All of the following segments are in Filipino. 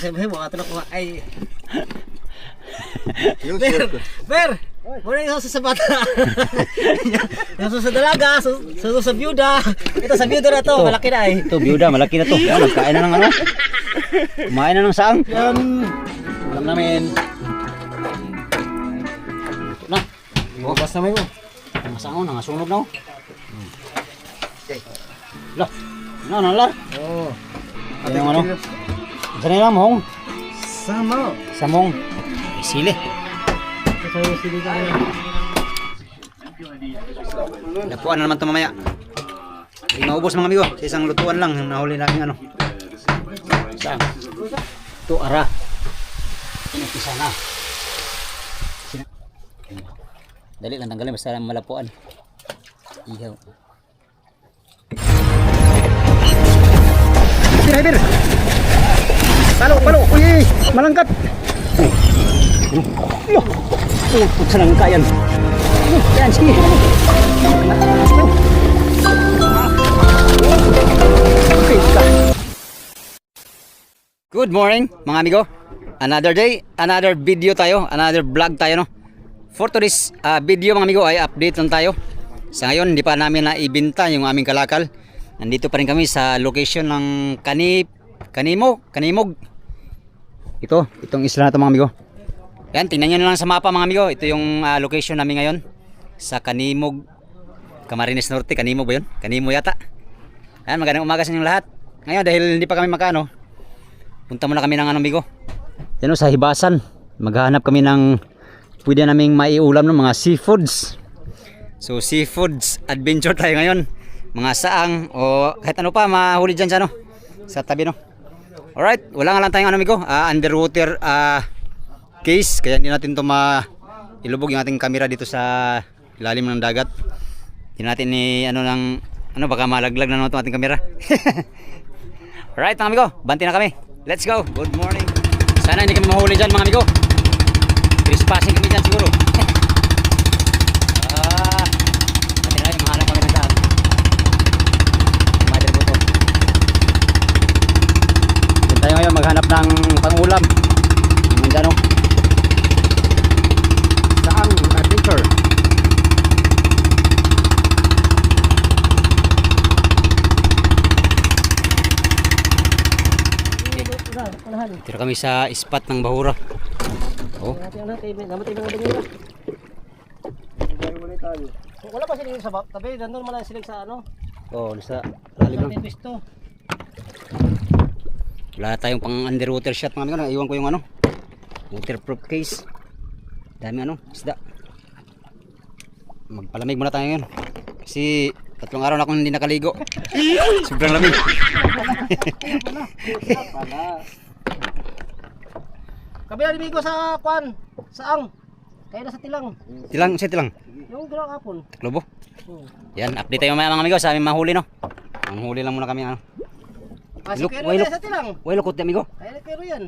Sabi mo, ato na ko ay. Ber! Muna yung suso sa bata. Yung suso sa dalaga, suso sa byuda. Ito sa byuda na to, malaki na eh. Ito, byuda, malaki na to. Yan, nagkain na ng ano. Kumain na ng saang. Yan. Alam namin. Ito na. Bukas na mo. Ang saang, nangasunod na. Lah, ano, lar? Oo. Yan yung ano. Saan lang, mohong? Sama. Samong. Sili. Napuan na naman ito mamaya. Hindi maubos mga amigo. Sa isang lutuan lang. Nahuli natin ano. Saan? Ito ara. Pinagpisa na. Dali lang tanggalin. Basta lang malapuan. Ihaw. Bir. Palo. Uy, malangkat. Sa nangkayan. Yan, sige. Good morning mga amigo. Another day, another video tayo, another vlog tayo no. For today's video mga amigo ay update lang tayo. Sa ngayon hindi pa namin naibenta yung aming kalakal. Nandito pa rin kami sa location ng Kanimog. Itong isla na ito mga amigo. Yan, tingnan nyo na lang sa mapa mga amigo. Ito yung location namin ngayon sa Kanimog, Camarines Norte. Kanimog ba yun? Kanimo yata. Ayan, magandang umaga sa inyong lahat. Ngayon dahil hindi pa kami makano, punta muna kami ng ano amigo. Yan o, sa Hibasan. Maghahanap kami ng pwede naming maiulam ng mga seafoods. So seafoods adventure tayo ngayon. Mga saang o kahit ano pa mahuli dyan sa ano, sa tabi no. Alright, wala nga lang tayong ano amigo, underwater case, kaya hindi natin ito ilubog yung ating camera dito sa ilalim ng dagat. Hindi natin ano baka malaglag na naman itong ating camera. Alright mga amigo, banti na kami. Let's go, good morning. Sana hindi kami mahuli dyan mga amigo. Trespassing kami dyan siguro. Banti na kayo, mahanap kami ng saan. Mother buto. Dito tayo ngayon maghanap ng pangulam. Dyan o. Saang adventure. Tira kami sa spot ng Bahura. Oh. Wala pa sila sa tabi, nandun mo lang sila sa ano. Oh, nasa lalim lang. Wala tayong pang underwater shot mga amigo. Naiwan ko yung ano, waterproof case. Dami ano, isda. Magpalamig muna tayo ngayon. Kasi 3 araw na akong hindi nakaligo. Sobrang lamig. Kabila ni Bigo sa kwan, saang. Kaya na sa tilang. Tilang. Yung ginawa kapon. Taklobo. Yan, update tayo mga amigo sa aming mahuli no. Ang huli lang muna kami ano. Look, sa tilang. Way lukot amigo. Kaya pero yan.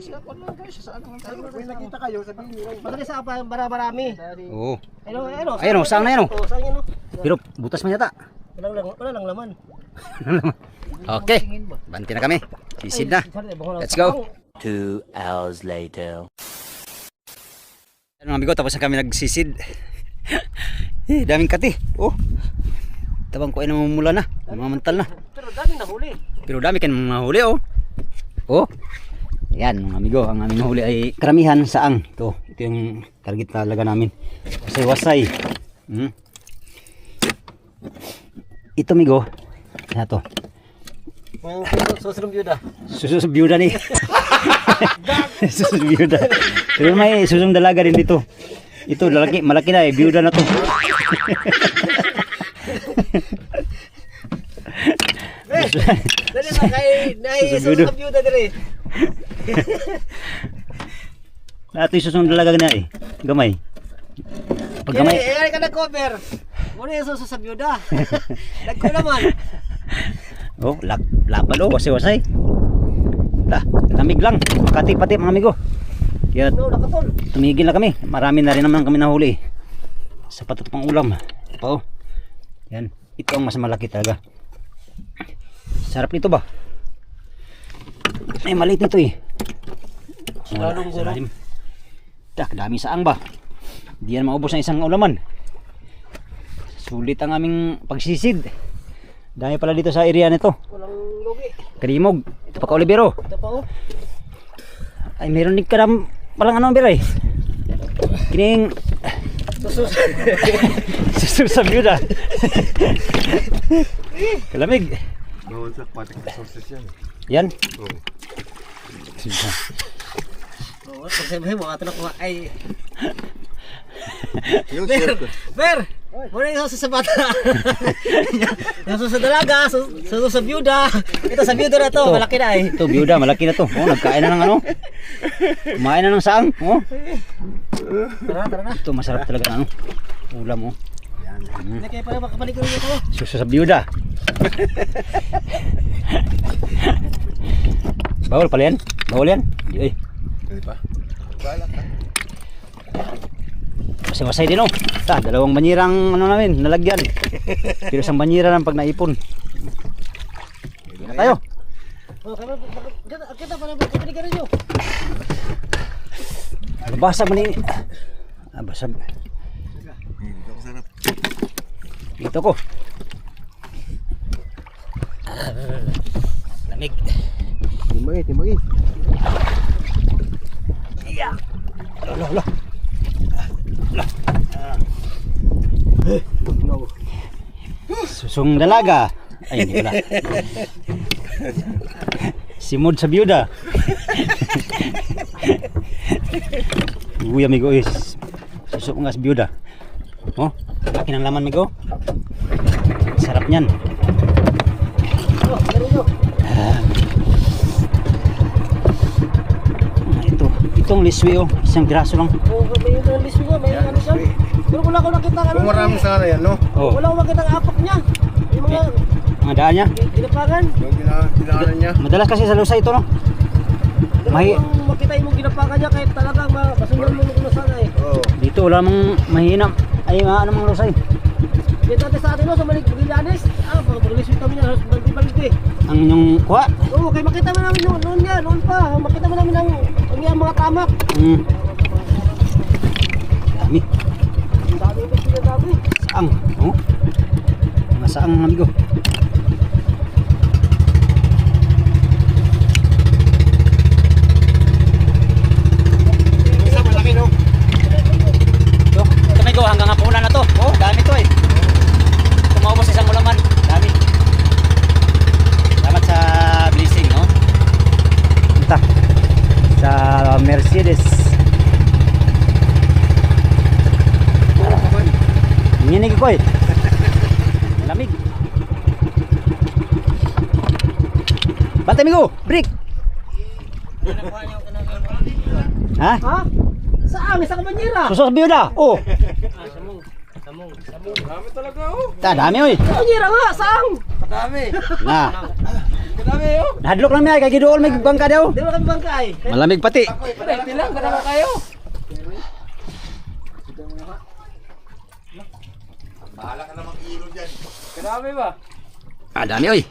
Sila kon lang guys sa ano. Kung nakita kayo sabihin niyo. Madali sa marami. Oo. Ayun, saang na yan oh. Saang yan oh. Pero butas man yata. Wala lang laman. Okay. Banti na kami. Sisid na. Let's go. 2 hours later. Ano mga amigo, tapos na kami nagsisid. Daming kati. Oh. Tabang ko ay namumula na. Mamantal na. Pero dami nahuli. Pero dami kan mga huli oh. Oh. Yan mga amigo, ang aming huli ay karamihan saang. Ito yung target talaga namin. Wasay. Ito amigo. Ano to? Susunod byuda. Susunod byuda ni. Susunod byuda. Pero may susunod dalaga din dito. Ito malaki na byuda na to. Dali na kay susunod byuda dire. Nato susunod dalaga na gamay. Pag gamay. Ay ka nag-cover. Muna yung susunod sa byuda. Nagko naman. Oh, laban oh, wasay. Lamig lang. Pati mga amigo. Kaya tumigil na kami. Marami na rin naman kami nahuli. Sa patot pang ulam. Oh. Yan. Ito ang mas malaki talaga. Sarap nito ba? Ay, maliit nito eh. Lalong Sa lalim. Tak, dami saang ba? Di yan maubos ng isang ulaman. Sulit ang aming pagsisid. Dami pala dito sa area nito. Walang lugi. Kanimog. Ito pa ka Olivero. Ito pa oh. Ay, meron din ka na palang ano, Biray. Kining Susus. susur sa byuda. Kalamig. Bawal sa aquatic resources yan. Yan. Oo. Oo, kasi mo ato na kuha ay. Yung Ber, circle. Ber. Muna yung sa bata. Yung sa dalaga, sa byuda. Ito sa byuda na to, Ito. malaki na eh. Ito, byuda, malaki na to. Oh, nagkain na ng ano. Kumain na ng saang. Oh. Tara na. Ito, masarap talaga na ano. Ulam, oh. Hindi kayo pala makapalik ko nito. Suso sa byuda. Bawal pala yan. Bawal yan. Hindi, Pwede pa? Bala ka. Wasay-wasay din, oh. Dalawang banyirang ano namin, nalagyan. Pero isang banyira lang pag naipon. Tayo. Oh, kita pala makapalik ka rin nyo. Basag man ini. Basag. Dito ko sarap. Dito ko. Lamig. Timagi. Iya. Loh. Susung dalaga. Ay, hindi pala. Simod sa byuda. Uy, amigo, susuk nga sa byuda. Oh, laki ng laman, amigo. Sarap niyan. Oh, meron nyo. Itong liswi, oh. Isang graso lang. Oh, may yung list mo, may ano siya. Pero wala ko nakita ano. Kung marami sana yan, no? Oh, Wala ko makita ang apak niya. Yung mga mga daan niya. ginapagan. Yung kinakanan niya. Madalas kasi sa lusa ito, no? Mahi- Wala kong makita yung ginapagan niya kahit talagang masundan mo nung sana eh. Oo. Dito wala mang mahina. Ay, mga ano mga lusay. Dito natin sa atin no, sa Magallanes. Pag-liswi kami niya, balik eh. Ang inyong kuha. Oo, kaya makita mo namin noon pa. Makita mo namin ang mga tamak. Dami. Ang dami ko sinasabi. Saang. Oh. Mga saang, amigo. Isa malaki, no? Ito, amigo, hanggang hapunan na to. Oh, dami to eh. Tumaubos isang ulaman. Dami. Salamat sa blessing, no? Punta sa Mercedes. Nginig ko eh. Lamig. Bantay amigo, break. Ha? Ha? Saan? Isa ka banyera? Susos byuda. Oh. Dami talaga, oh. Dami oy. Banyera nga, saan? Dami. Na. Dami, oh. Hadlok lang mi kay giduol may bangka daw. Di ba kami bangkay? Malamig pati. Pwede lang, kadama kayo. Bahala ka na mag-ilo dyan. Kadami ba? Dami oy.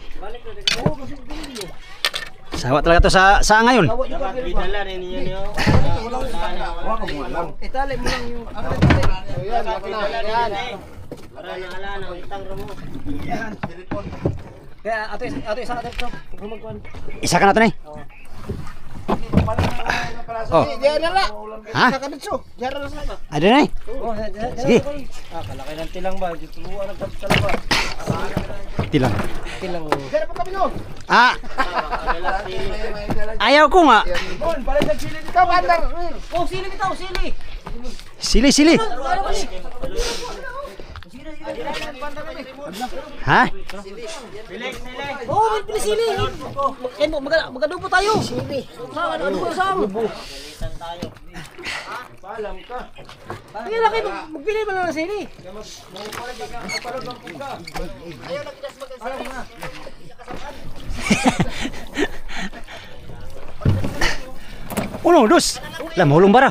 Sawa talaga to sa ngayon. Bidala rin niya niyo. Huwag ka mo alam. Itali mo lang yung Ayan, laki na. Ayan. para naala ng itang ramo. Yan, telepon. Kaya ato isa ka dito. Humagkuan. Isa ka na to ni. Oh. Diyan na la. Ha? Isa ka dito. Diyan na sa. Ada na. Oh, Sige. Kalaki ng tilang ba? Dito buwan ang talaga. Tilang. Tilang. Diyan pa kami no. Ah. Ayaw ko nga. Bon, balik sa sili dito, bandar. Oh, sili dito, sili. Sili. Ha? Oh, may pili sili. Magadupo tayo. Sili. Saan? Ano ba saan? Paalam ka. Kaya laki, magpili mo lang ng sili. Ayaw na kinas mag-sili. Uno, dos. Lah mahulong bara.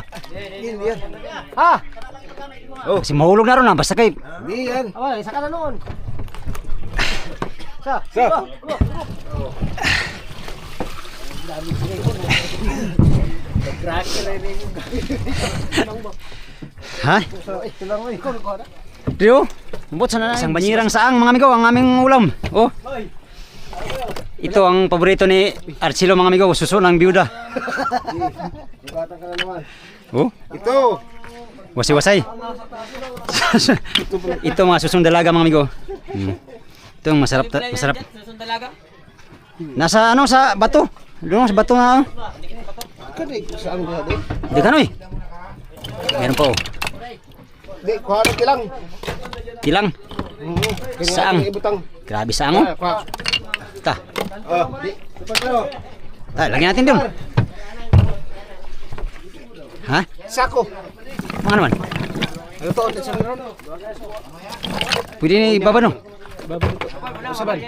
Ha? Oh, si mahulog na ron na basta kay Hindi yan. Awal, isa ka na noon. Sa. Ha? Dio? Isang banyirang saang mga amigo, ang aming ulam. Oh. Ito ang paborito ni Archilo mga amigo, suso ng biyuda. Oh. Ito. Wasi-wasay. Ito mga susong dalaga mga amigo. Ito ang masarap. Nasa ano sa bato? Doon sa bato na. Saan ba din? Di kanoy. Meron pa oh. Di, kuha na tilang. Tilang. Saang. Ibutang. Grabe saang oh. Kuha. Ta. Di. Ito. Lagyan natin doon. Ha? Sako. Mga naman. Ano to? Sa meron? Pwede ni ibaba no? Saban.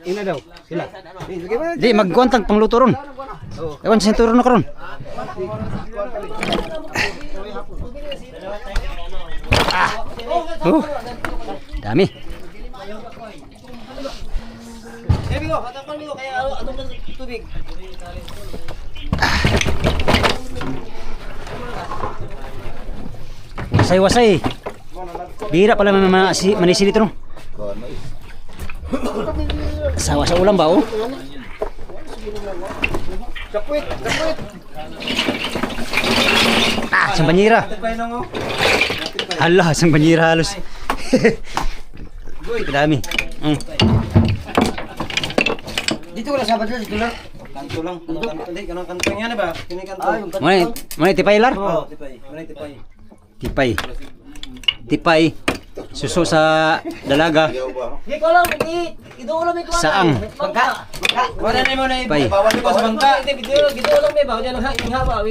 Ina daw. Sila. Lagay ba? Di magkuantang pangluto ron. Ewan sa turo na karon. Oh. Dami. Bigo, katakpan bigo kaya atong tubig. Wasay-wasay. Bira pala manisili ito no. Sawa sa ulam ba oh? Kapwit. Isang banyira. Hala, isang banyira halos. Dami. Dito ko na sabat dito lang. Kanto lang. Hindi kanang kantong yan ba? Kini kanto. Mana tipay lar? Oh, tipay. Mana tipay. Tipay. Suso sa dalaga. Di ko lang iduulo mi ko. Saang. Bangka. Wala na mo na Pay. bawal ko sa bangka. Giduulo lang may ba? Diyan ang hawa.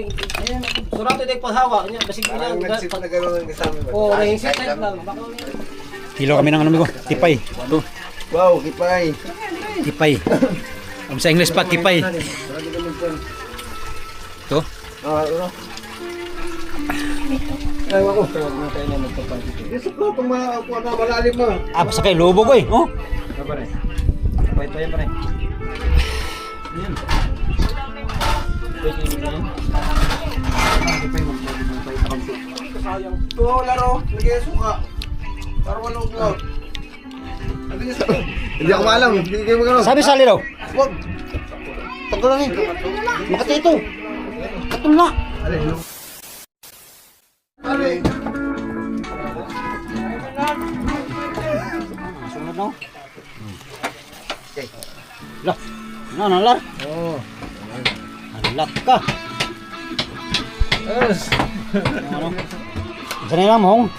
Surat ito paghawa niya basig niya. Nagsip na gano'n ng kasama. Oh, nahingsit lang. Kilo kami ng ano amigo? Tipay. Ito. Wow, kipay. Tipay. Sa English pa tipay. Ito. Ano? Ay, wako. Yes, bro, itong mga kuha na malalim mo. Sa kay lobo ko eh. Oh. Pay pare. Ito, laro. Lagay suka. Para walang cloud. Hindi ako maalam. Hindi kayo magano. Sabi sali daw. Wag. Tagal lang eh. Makati ito. Katul na. Alay. Sunod na. Lah. Ano lar? Oh. Alak ka. Yes. Ano? Saan na mong?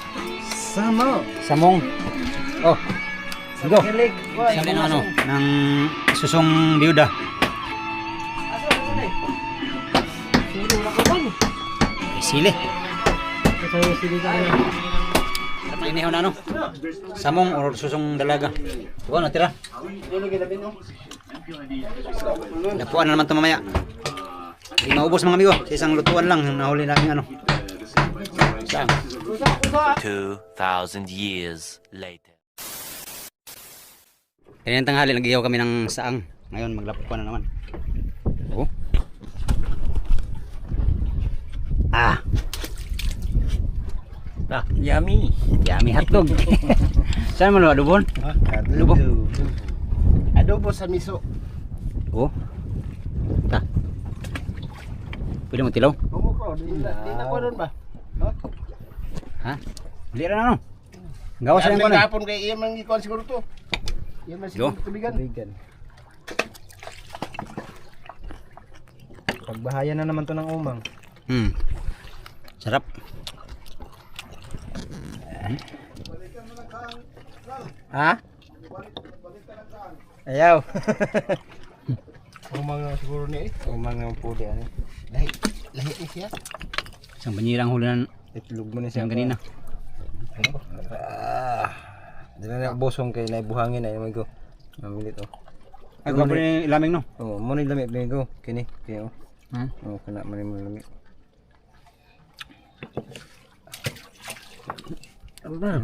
Samong. Oh. Go. Sabi ng ano, ng susong biyuda. Sili. Inihaw na ano? Samong or susong dalaga. Ito natira. Napuan na naman ito mamaya. Hindi maubos mga amigo. Sa isang lutuan lang yung nahuli namin ano. Saan? 2,000 years later. Kanina tanghali nag-ihaw kami ng saang. Ngayon maglapuan na naman. Oh. Yummy. Yummy hotdog. Saan mo adobon? Adobo. Adobo sa miso. Oh. Ta. Pwede mo tilaw? Omo ko. Di na ko doon ba? Ha? Hindi rin ano. Gawa sa ko na. Kapon kay iyan mang ikuan siguro to. Iyan man siguro tubigan. Pagbahaya na naman to ng umang. Sarap. Ha? Ayaw. Umang na siguro ni eh. Umang ng pudi ano. Lahi ni siya. Isang banyirang hulan Itlog mo ni siyang kanina. Dili na bosong kay naibuhangin na yung go. Mamilit oh. Ay, gwapo ni ilaming no? Oh, mo ni lamig go. Kini, oh. Hmm? Oh, kana man mo lamig. Ano ba?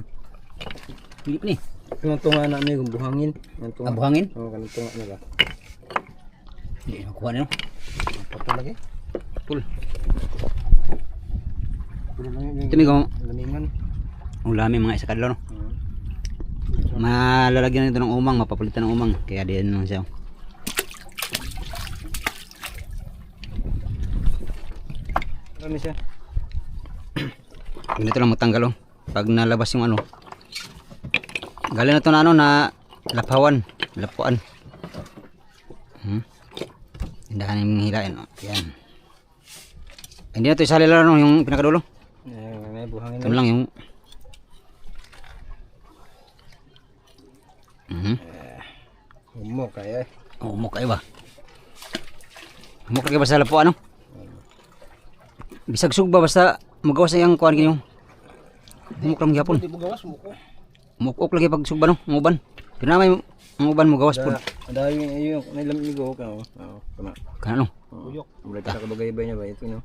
Pilip ni. Yung tunga na may buhangin. Yung tunga. Buhangin? Oh, kanang tunga nila. Hindi, makuha na no? Pato lagi. Pul. Ito migo, Lamingan. ulami mga isa kadlaw no. Malalagyan nito ng umang, mapapalitan ng umang. Kaya diyan lang siya. Ano siya? Ganito lang matanggal oh. Pag nalabas yung ano. Galing na to na ano na lapawan, lapuan. Hindahan yung hilain oh. Yan. Hindi na to isali lang no, yung pinakadulo. May buhangin Ito lang yung Umok kaya. umok kayo ba? Umok kayo ba sa lapuan no? Bisag sugba basta magawas na yung kuhan ganyan. Umok lang gyapon. Di mo gawas mo ko. Umok lagi pag sugba no, nguban. Pinamay ang uban mo gawas pud. Dahil yung nilamigo ka. Kama. Kana no. Uyok. Mulai ka kabagay-bay niya ba ito no?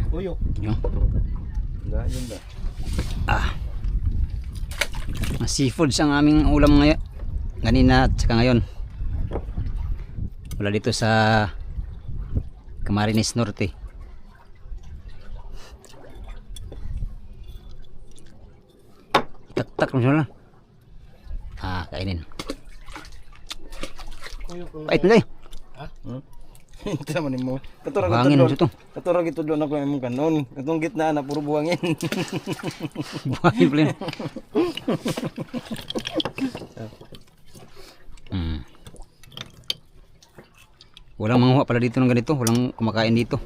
Uyok. Yo. Yun ba? Mga seafoods ang aming ulam ngayon. Ganina at saka ngayon. Wala dito sa Camarines Norte. Tak-tak mo siya lang. Kainin. Uyok. Pait mo kayo. Ito naman mo. Buhangin mo ito. Katurag ito doon ako yung kanon. Itong gitna na puro buhangin. Buhangin pala yun. Walang manguha pala dito ng ganito. Walang kumakain dito.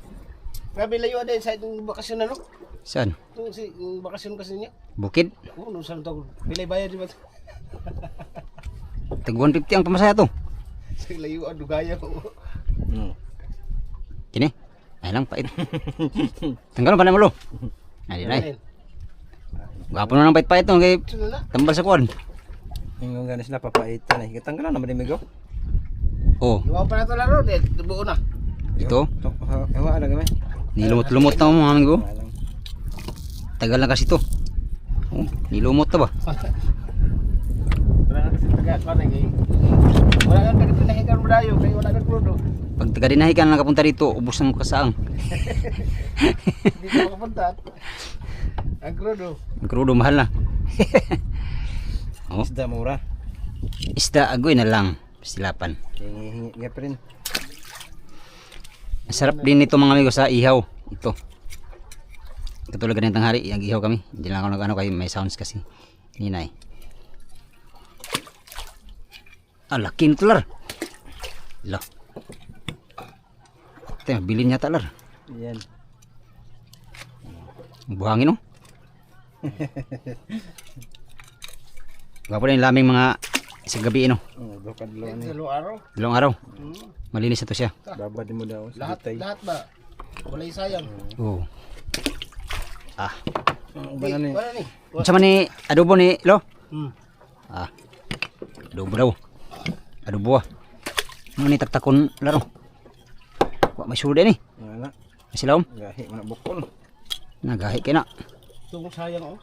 Grabe layo din sa itong bakasyon na no. Saan? Itong si yung bakasyon kasi niya. Bukid? Oo, no saan to. Bilay bayad di ba? Tag 150 ang pamasaya to. Sa layo dugaya ko. Kini. Ay lang pait. Tanggalon pa na mo lo. Ay ay. Gapon na ng pait-pait no kay tambal sa kuwan. Yung ganis na papaitan eh. Katanggalan naman yung migo. Oh, Luwa pa na to laro, buo na. ito. Ewa lang kami. Nilumot-lumot na mo mga amigo. Tagal na kasi to. Oh, nilumot na ba? Wala na kasi taga pa na kay. Wala na taga pinahikan mo dayo kay wala ka krudo. Pag taga dinahi ka na nakapunta dito, ubos ng kasaang. Hindi ka makapunta. Ang krudo. Ang krudo mahal na. Oh, Isda mura. isda agoy na lang. Silapan. Hingi pa rin. Masarap din ito mga amigo sa ihaw. Ito. Katulad ganitong hari, ihaw kami. Hindi lang ako nag-ano kayo, may sounds kasi. Ninay. Laki nito lar. Lah. Ito, bilin niya talar. Yan. Buhangin no? Gwapo na yung laming mga sa gabi no? Dalawang araw. Dalawang araw. Malinis na to siya. Babad mo daw. Lahat ba? Walay sayang. Oo. Wala ni. Unsa man ni adobo ni Lo? Hmm. Adobo daw. Adobo. Ano ni taktakon laro? Wa may suda ni. Wala. Masilawom. Gahi na bukol. Nagahi kay na. Tung sayang oh.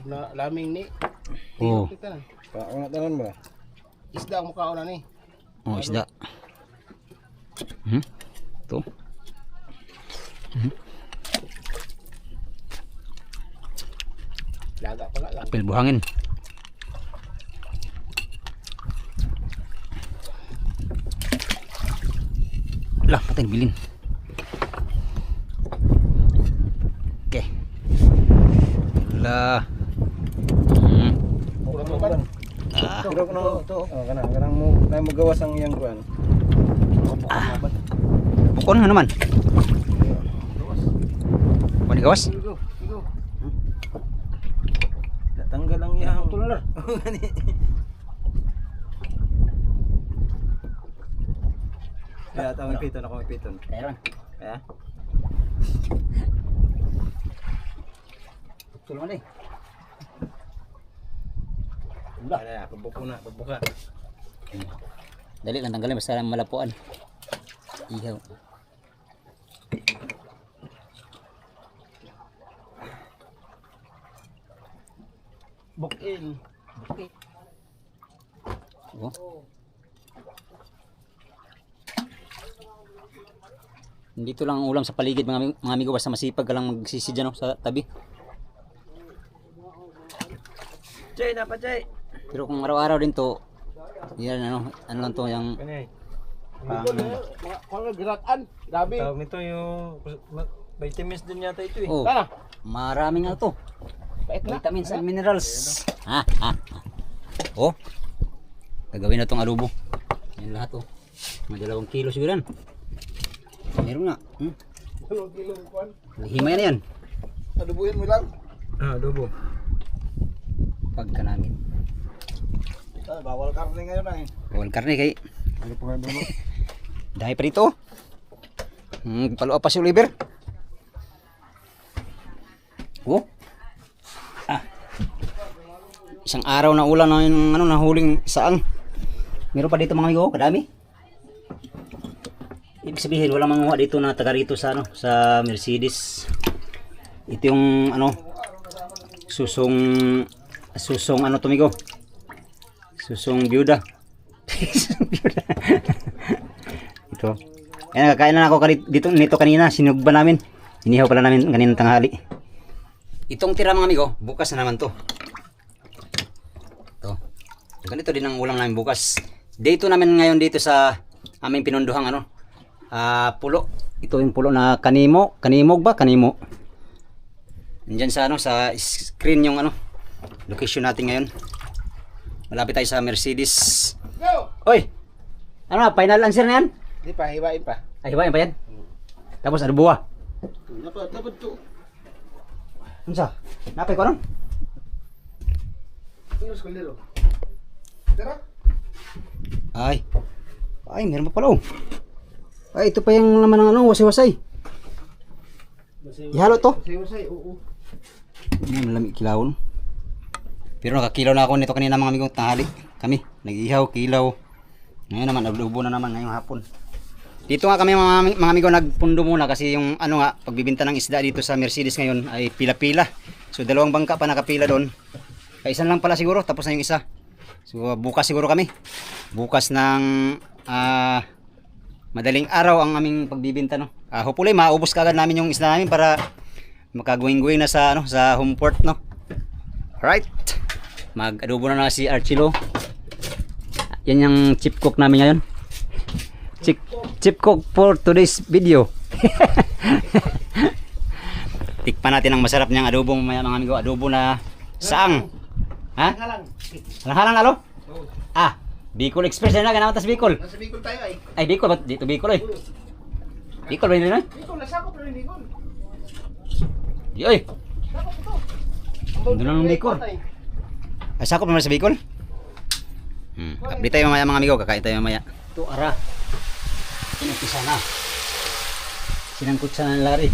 Na laming ni. Oo. Kita na. Paano tanan ba? Isda ang mukha na ni. Oh, isda. To. Laga pala lang. Apil buhangin. Lah, patay bilin. Okay. Lah. Pero kuno to. Kanang mo na mo gawas ang iyang kuan. Bukon nga naman. Kuha ni gawas? Tanggal ang iyang Tular. Ya, tawag piton ako piton. Meron. Ya. Tulungan eh. Ada, pagbuka. Dali lang tanggalin basta lang malapuan. Ihaw. Bukin. Oh. Dito lang ang ulam sa paligid mga amigo, basta masipag ka lang magsisi dyan, no, sa tabi. Chay, dapat chay. Pero kung araw-araw din to, yan ano lang to yung Mga girataan. Grabe. Tawag nito yung vitamins din yata ito eh. oh, maraming ano to. Vitamins and minerals. Oh. Gagawin na tong adobo. Yan lahat oh. Mga 2 kilo siguro yan. Meron nga. 2 kilo kuan. Himay na yan. Adubuhin mo lang. Adobo. Pagka namin. Bawal karne ngayon na eh. Bawal karne kay. Ano pa nga doon? Dahil pa rito. Paluwa pa si Oliver. Oh. Isang araw na ulan na yung ano, nahuling saang. Meron pa dito mga amigo, kadami. Ibig sabihin walang manguha dito na taga rito sa ano, sa Mercedes. Ito yung ano, susong ano to amigo. Susong byuda. Ito. Ayan, kakain na ako dito nito kanina, sinugba namin. Inihaw pala namin kanina tanghali. Itong tira mga amigo, bukas na naman to. Ito. Ganito din ang ulam namin bukas. Dito namin ngayon dito sa aming pinunduhang ano, pulo. Ito yung pulo na kanimo, kanimog ba? Kanimo. Nandiyan sa ano, sa screen yung ano, location natin ngayon. Malapit tayo sa Mercedes. Go! Oy! Ano na, final answer na yan? Di pa, hiwain pa. Ay, hiwain pa yan? Tapos ano buwa? Dapat to. Ano sa? Napay ko nun? Tingos ko liro. Tara. Ay, meron pa pala oh. Ay, ito pa yung laman ng ano, wasay-wasay. Ihalo to. Say, oo. Yan, malamig kilawon. Pero nakakilaw na ako nito kanina mga amigo, tanghali. Kami, nag-ihaw, kilaw. Ngayon naman, adobo na naman ngayong hapon. Dito nga kami mga amigo nagpundo muna kasi yung ano nga, pagbibinta ng isda dito sa Mercedes ngayon ay pila-pila. So 2 bangka pa nakapila doon. Kaisan lang pala siguro, tapos na yung isa. So bukas siguro kami. Bukas ng madaling araw ang aming pagbibinta no. Hopefully maubos kaagad namin yung isda namin para makaguwing-guwing na sa ano, sa home port no. Right. Mag-adobo na si Archilo. Yan yung chip cook namin ngayon. Chip cook for today's video. Tikpan natin ang masarap niyang adobo mamaya mga amigo. Adobo na saang. Ha? Halang-halang alo? Bicol Express na ganawatas Bicol. Nasa Bicol tayo ay. Ay Bicol ba? Dito Bicol eh. Bicol ba yun? Bicol, nasako pero hindi Bicol. Di oy. Doon lang ng Bicol. Ay sakop naman sa Bicol. Update tayo mamaya mga amigo, kakain tayo mamaya. Ito ara. Pinagpisa na. Sinangkot sa nanlari.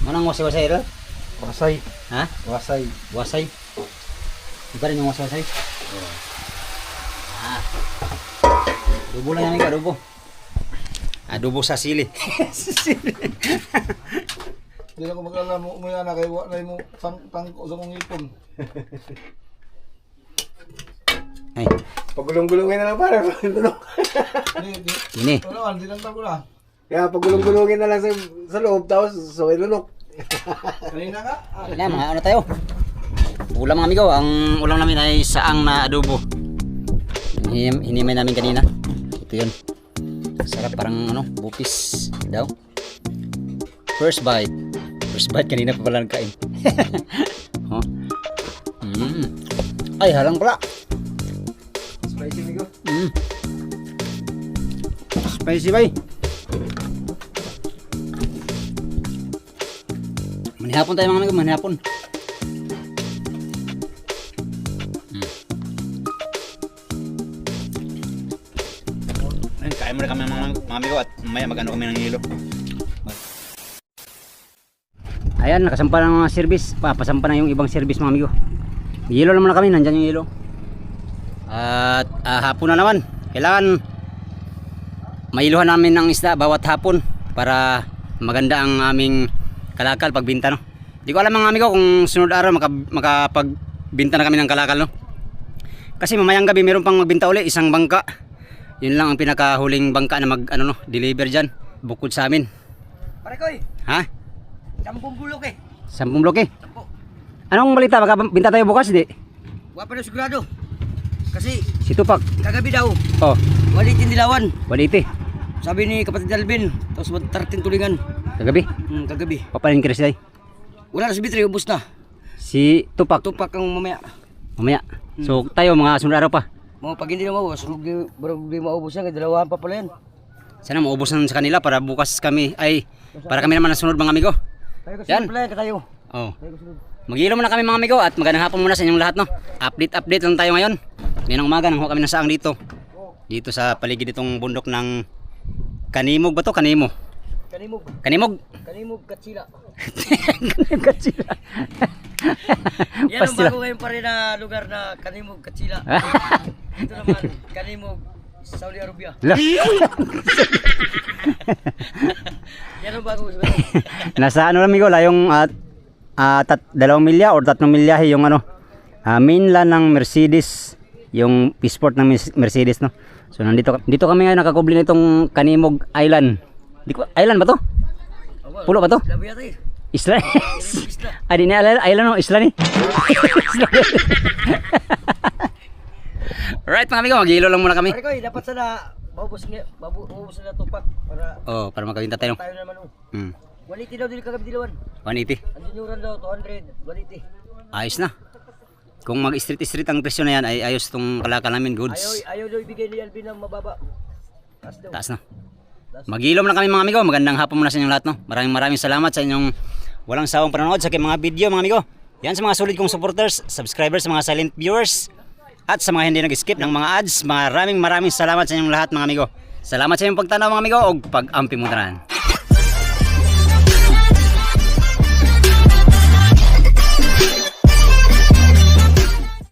Manang wasay-wasay ito? Wasay. Ha? Wasay. Wasay. Iba rin yung wasay-wasay? Adobo lang yan amigo, adobo. Adobo sa sili. Hindi na ko mag-alala mo yan na kayo na mo tangko sa mong ipon. Ay, Pagulong-gulungin na lang para. ini. Ano, hindi lang tako na. Kaya pagulong-gulungin na lang sa loob, tapos so ilunok. Kanina ka? Yan, mga ano tayo. Ulam mga amigo, ang ulam namin ay saang na adobo. Hinimay namin kanina. Ito yun. Sarap parang ano, bupis daw. First bite. First bite kanina pa pala nagkain. Oh. Ay, halang pala. Spicy migo. Spicy bay. Manihapon tayo mga amigo, manihapon. Ayun, kain muna kami mga amigo at mamaya mag-ano kami ng hilo. Ayan, nakasampa na mga service. Pasampa na yung ibang service mga amigo. Hilo naman na kami, nandyan yung hilo. At hapon na naman. Kailangan mailuhan namin ng isda bawat hapon para maganda ang aming kalakal pagbinta no. Di ko alam mga amigo kung sunod araw makapagbinta na kami ng kalakal no. Kasi mamayang gabi meron pang magbinta uli, isang bangka. Yun lang ang pinakahuling bangka na mag ano no, deliver diyan bukod sa amin. Pare koy, Ha? 10 bulok eh. 10 bloke. Anong balita? Baka binta tayo bukas, di? Wa pa na sigurado. Kasi Si Tupac. kagabi daw, Oh, walitin dilawan. 180. Sabi ni kapatid Alvin, tapos 13 tulingan. Kagabi. Kagabi. Papanin ka rin Wala na si Bitri, ubos na. Si Tupac. Tupak ang mamaya. Mamaya. So tayo mga sunod araw pa. Mga pag hindi na maubos, barang di maubos yan, dalawahan pa pala yan. Sana maubos na sa kanila para bukas kami ay para kami naman nasunod mga amigo. Tayo kasi Yan. pala yan, katayo. Oh. Tayo kasunod. Mag-ilaw muna kami mga amigo at magandang hapon muna sa inyong lahat no. Update lang tayo ngayon. Ngayon umaga nang kami nasaang dito. Dito sa paligid itong bundok ng Kanimog ba to? Kanimo. Kanimog. Kanimog. Kanimog, Katsila. Katsila. Yan ang bago ngayon pa rin na lugar na Kanimog, Katsila. Ito naman, Kanimog, Saudi Arabia. Lah. Yan ang bago. Nasa ano amigo la yung 2 milya or 3 milyahe yung ano mainland ng Mercedes, yung P-Sport ng Mercedes no. So dito kami ngayon nakakubli nitong Kanimog Island. Di ko island ba to? Pulo ba to? Labi yata eh. Isla. Isla. Adi ni island no, isla ni. Alright mga amigo, mag-ilaw lang muna kami. Pare ko, dapat sana maubos na Tupak para Oh, para makawinta tayo. tayo naman. Hmm. 180 daw dili kagabi dilawan. 180. Ang dinuran daw 200, 180. Ayos na. Kung mag-street ang presyo na yan ay ayos tong kalakal namin goods. Ayaw daw ibigay ni Alvin ng mababa. Taas daw. Taas na. Mag-ilom na kami mga amigo. Magandang hapon muna sa inyong lahat no. Maraming salamat sa inyong walang sawang panonood sa aking mga video mga amigo. Yan sa mga solid kong supporters, subscribers, sa mga silent viewers at sa mga hindi nag-skip ng mga ads. Maraming salamat sa inyong lahat mga amigo. Salamat sa inyong pagtanaw mga amigo o pag-ampi mo tanan.